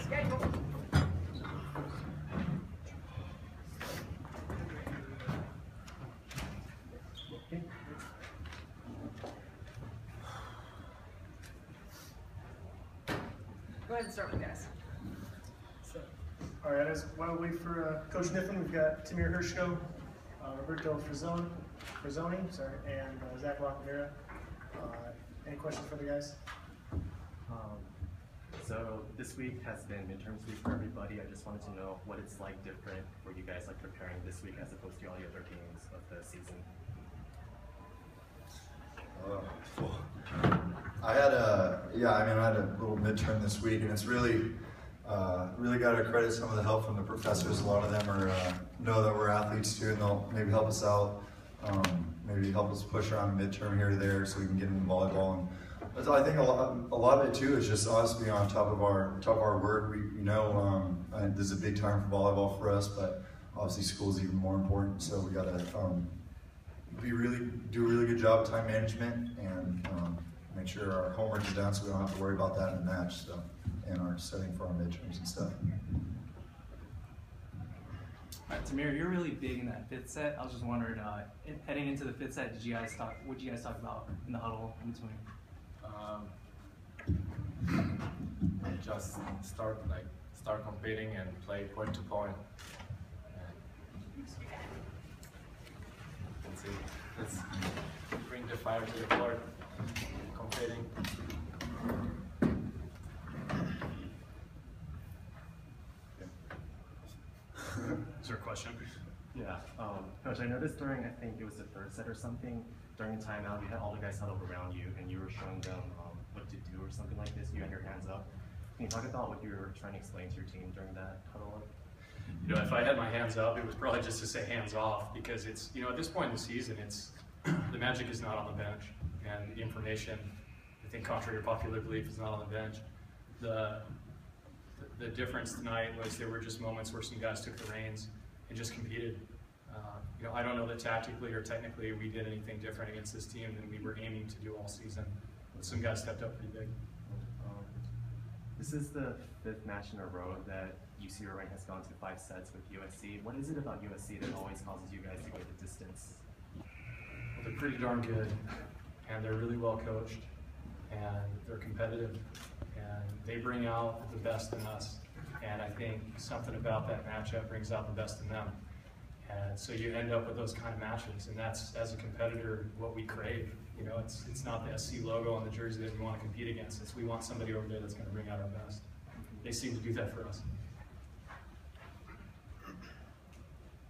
Go ahead and start with guys. All right, while we wait for Coach Niffen, we've got Tamir Hirschko, Roberto Frazzoni, and Zach Lockamira. Any questions for the guys? So this week has been midterms week for everybody. I just wanted to know what it's like different for you guys, like preparing this week as opposed to all the other games of the season. I had a little midterm this week, and it's really got to credit some of the help from the professors. A lot of them know that we're athletes too, and they'll maybe help us out, maybe help us push around a midterm here or there so we can get into volleyball. And I think a lot of it too is just us being on top of our work. This is a big time for volleyball for us, but obviously school is even more important. So we got to do a really good job of time management and make sure our homework is done so we don't have to worry about that in the match. So, and our studying for our midterms and stuff. All right, Tamir, you're really big in that fifth set. I was just wondering, heading into the fifth set, what did you guys talk about in the huddle in between? Just start competing and play point to point. Let's bring the fire to the court, competing. Is there a question? Yeah, Coach, I noticed during, I think it was the third set or something, during the timeout, you had all the guys huddled around you and you were showing them what to do or something like this. You had your hands up. Can you talk about what you were trying to explain to your team during that huddle? You know, if I had my hands up, it was probably just to say hands off, because it's, you know, at this point in the season, it's, the magic is not on the bench, and the information, I think contrary to popular belief, is not on the bench. The difference tonight was there were just moments where some guys took the reins and just competed. You know, I don't know that tactically or technically we did anything different against this team than we were aiming to do all season, but some guys stepped up pretty big. This is the fifth match in a row that UCI has gone to 5 sets with USC. What is it about USC that always causes you guys to go the distance? Well, they're pretty darn good, and they're really well coached, and they're competitive, and they bring out the best in us. And I think something about that matchup brings out the best in them. And so you end up with those kind of matches, and that's, as a competitor, what we crave. You know, it's not the SC logo on the jersey that we want to compete against. It's we want somebody over there that's going to bring out our best. They seem to do that for us.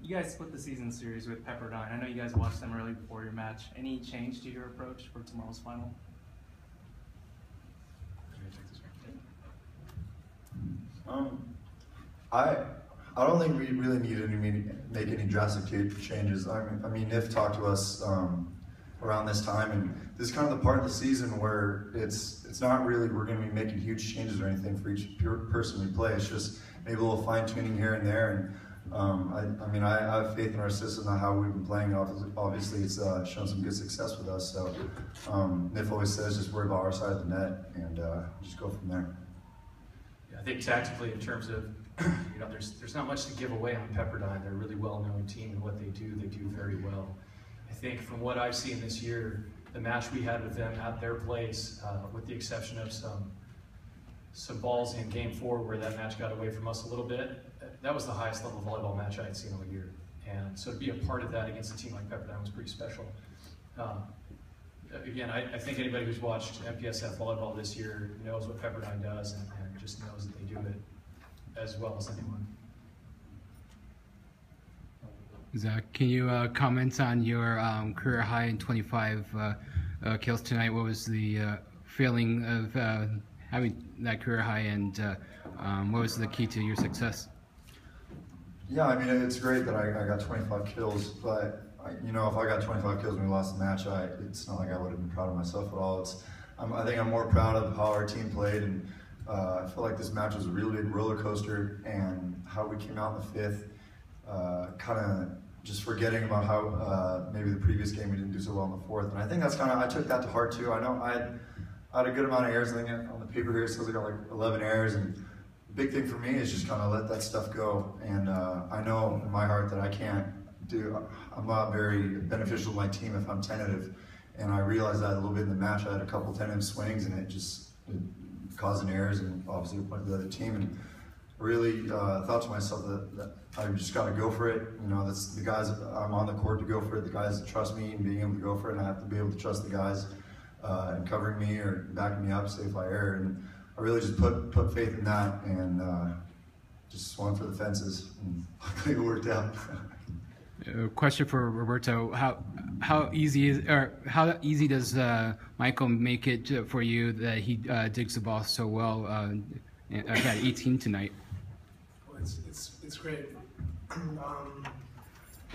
You guys split the season series with Pepperdine. I know you guys watched them early before your match. Any change to your approach for tomorrow's final? I don't think we really need to make any drastic changes. I mean, Nif talked to us around this time, and this is kind of the part of the season where it's not really we're going to be making huge changes or anything for each person we play. It's just maybe a little fine tuning here and there. And I have faith in our system and how we've been playing. Obviously, it's shown some good success with us. So Nif always says just worry about our side of the net and just go from there. Yeah, I think tactically, in terms of, you know, there's not much to give away on Pepperdine. They're a really well-known team, and what they do very well. I think from what I've seen this year, the match we had with them at their place, with the exception of some balls in Game 4 where that match got away from us a little bit, that was the highest level volleyball match I had seen all year. And so to be a part of that against a team like Pepperdine was pretty special. Again, I think anybody who's watched MPSF volleyball this year knows what Pepperdine does and just knows that they do it as well as anyone. Zach, can you comment on your career high in 25 kills tonight? What was the feeling of having that career high, and what was the key to your success? Yeah, I mean, it's great that I got 25 kills, but you know, if I got 25 kills when we lost the match, it's not like I would have been proud of myself at all. I think I'm more proud of how our team played, and I feel like this match was a really big roller coaster, and how we came out in the fifth, kind of just forgetting about how maybe the previous game we didn't do so well in the fourth. And I think that's kind of, I took that to heart too. I know I had a good amount of errors. I think on the paper here it says I got like 11 errors, big thing for me is just kind of let that stuff go. And I know in my heart that I'm not very beneficial to my team if I'm tentative. And I realized that a little bit in the match. I had a couple tentative swings and it causing errors and obviously went to the other team. And really thought to myself that I just got to go for it. You know, that's the guys, I'm on the court to go for it. The guys that trust me and being able to go for it, and I have to be able to trust the guys and covering me or backing me up, say if I err. And I really just put faith in that and just swung for the fences, and luckily it worked out. Question for Roberto: how easy does Michael make it for you that he digs the ball so well? At 18 tonight. Well, it's great.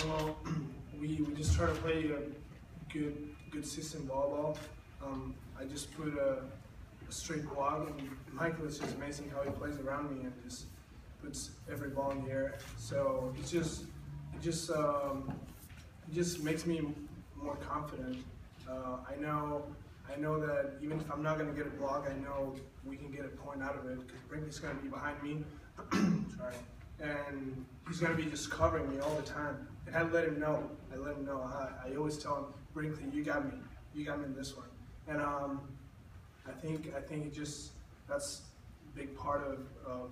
Well, we just try to play a good system volleyball. I just put a straight block, and Michael is just amazing how he plays around me and just puts every ball in the air. So it just makes me more confident. I know that even if I'm not going to get a block, I know we can get a point out of it because Brinkley's going to be behind me. Sorry. And he's going to be just covering me all the time. And I let him know. I always tell him, Brinkley, you got me. You got me in this one. And I think it just, that's a big part of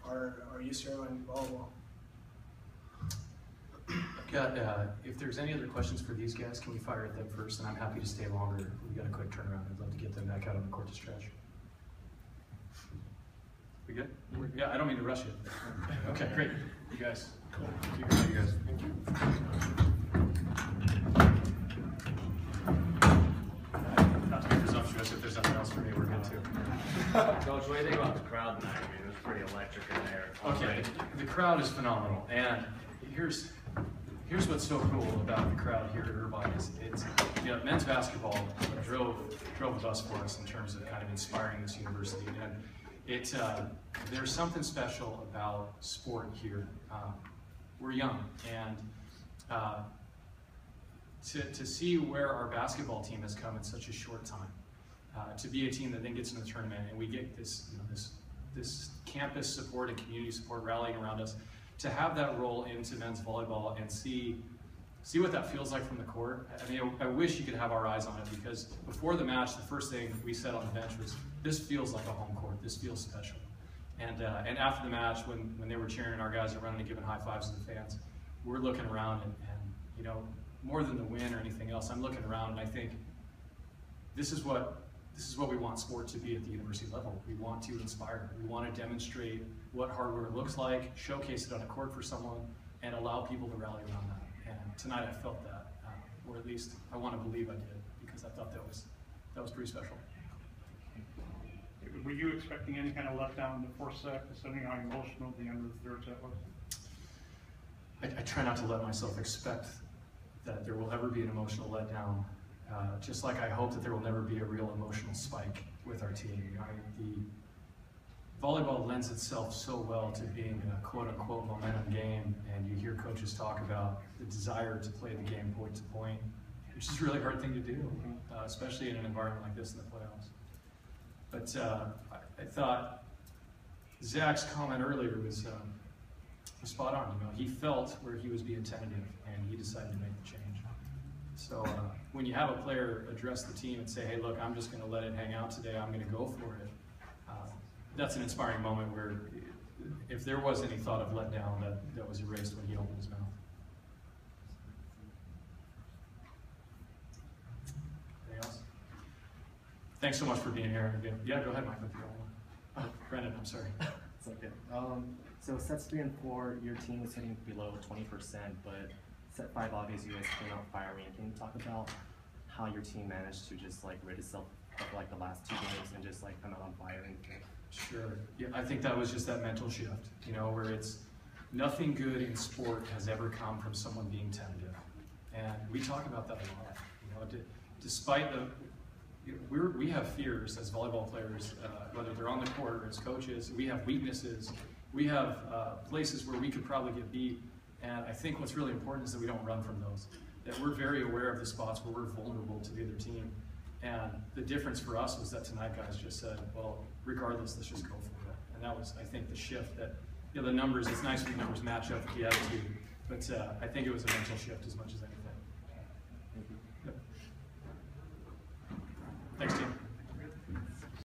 our UCI volleyball. I've got, if there's any other questions for these guys, can we fire at them first? And I'm happy to stay longer. We've got a quick turnaround. I'd love to get them back out on the court to stretch. We good? Yeah, I don't mean to rush you. Okay, great. You guys. Cool. You guys. Thank you. Not to be presumptuous, if there's nothing else for me, we're good too. Coach, what do you think about the crowd tonight? I mean, it was pretty electric in there. Okay, the crowd is phenomenal, and here's what's so cool about the crowd here at Irvine is men's basketball drove the bus for us in terms of kind of inspiring this university, and there's something special about sport here. We're young, and to see where our basketball team has come in such a short time, to be a team that then gets in the tournament, and we get this campus support and community support rallying around us, to have that roll into men's volleyball and see what that feels like from the court. I mean, I wish you could have our eyes on it, because before the match, the first thing we said on the bench was, this feels like a home court, this feels special. And after the match, when they were cheering and our guys are running and giving high fives to the fans, we're looking around and you know, more than the win or anything else, I'm looking around and I think, this is what we want sport to be at the university level. We want to inspire. We want to demonstrate what hardware looks like, showcase it on a court for someone, and allow people to rally around that. And tonight I felt that, or at least I want to believe I did, because I thought that was pretty special. Were you expecting any kind of letdown in the fourth set, considering how emotional the end of the third set was? I try not to let myself expect that there will ever be an emotional letdown. Just like I hope that there will never be a real emotional spike with our team. The volleyball lends itself so well to being a quote-unquote momentum game, and you hear coaches talk about the desire to play the game point to point, which is a really hard thing to do, especially in an environment like this in the playoffs. But I thought Zach's comment earlier was spot on. You know, he felt where he was being tentative, and he decided to make the change. So when you have a player address the team and say, hey, look, I'm just going to let it hang out today, I'm going to go for it, that's an inspiring moment where if there was any thought of letdown, that was erased when he opened his mouth. Anything else? Thanks so much for being here. Yeah, go ahead, Michael. Brendan, I'm sorry. It's okay. So sets 3 and 4, your team was hitting below 20%, but set 5, obviously, you guys came out firing. Can you talk about how your team managed to just like rid itself of like the last 2 games and just like come out on fire? Sure. Yeah, I think that was just that mental shift, you know, where it's nothing good in sport has ever come from someone being tentative. And we talk about that a lot. You know, despite we have fears as volleyball players, whether they're on the court or as coaches, we have weaknesses. We have places where we could probably get beat. And I think what's really important is that we don't run from those, that we're very aware of the spots where we're vulnerable to the other team. And the difference for us was that tonight guys just said, well, regardless, let's just go for it. And that was, I think, the shift that, the numbers, it's nice when the numbers match up with the attitude, but I think it was a mental shift as much as anything.